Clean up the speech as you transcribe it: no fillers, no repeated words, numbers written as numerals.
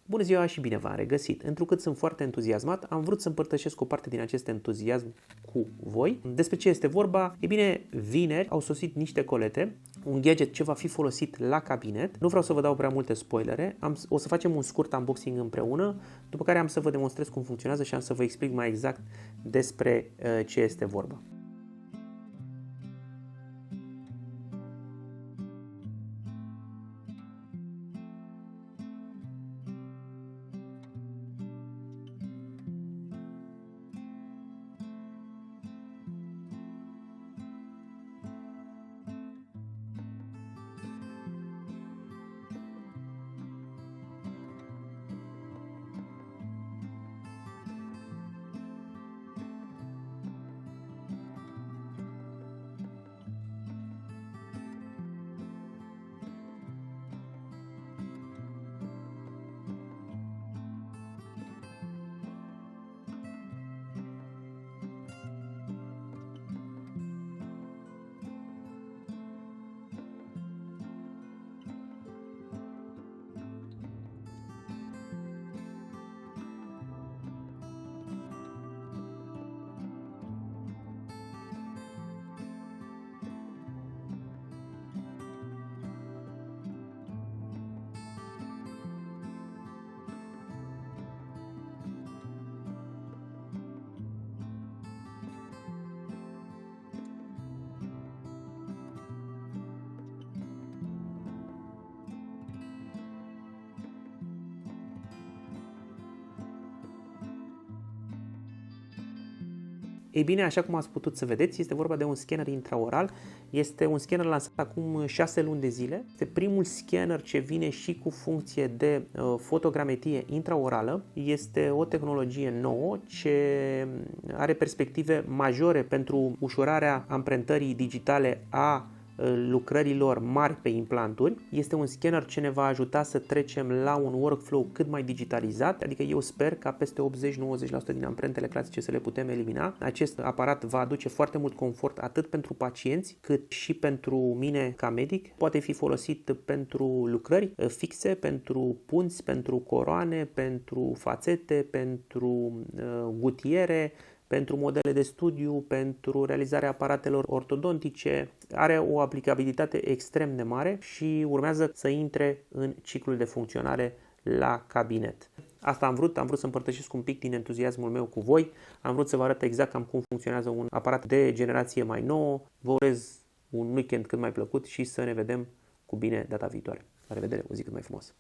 Bună ziua și bine v-am regăsit! Întrucât sunt foarte entuziasmat, am vrut să împărtășesc o parte din acest entuziasm cu voi. Despre ce este vorba? E bine, vineri au sosit niște colete, un gadget ce va fi folosit la cabinet. Nu vreau să vă dau prea multe spoilere, o să facem un scurt unboxing împreună, după care am să vă demonstrez cum funcționează și am să vă explic mai exact despre ce este vorba. Ei bine, așa cum ați putut să vedeți, este vorba de un scanner intraoral. Este un scanner lansat acum 6 luni de zile. Este primul scanner ce vine și cu funcție de fotogrametrie intraorală. Este o tehnologie nouă ce are perspective majore pentru ușurarea amprentării digitale a lucrărilor mari pe implanturi. Este un scanner ce ne va ajuta să trecem la un workflow cât mai digitalizat, adică eu sper ca peste 80-90% din amprentele clasice să le putem elimina. Acest aparat va aduce foarte mult confort atât pentru pacienți cât și pentru mine ca medic. Poate fi folosit pentru lucrări fixe, pentru punți, pentru coroane, pentru fațete, pentru gutiere, pentru modele de studiu, pentru realizarea aparatelor ortodontice. Are o aplicabilitate extrem de mare și urmează să intre în ciclul de funcționare la cabinet. Asta am vrut să împărtășesc un pic din entuziasmul meu cu voi. Am vrut să vă arăt exact cam cum funcționează un aparat de generație mai nouă. Vă urez un weekend cât mai plăcut și să ne vedem cu bine data viitoare. La revedere, o zi cât mai frumoasă!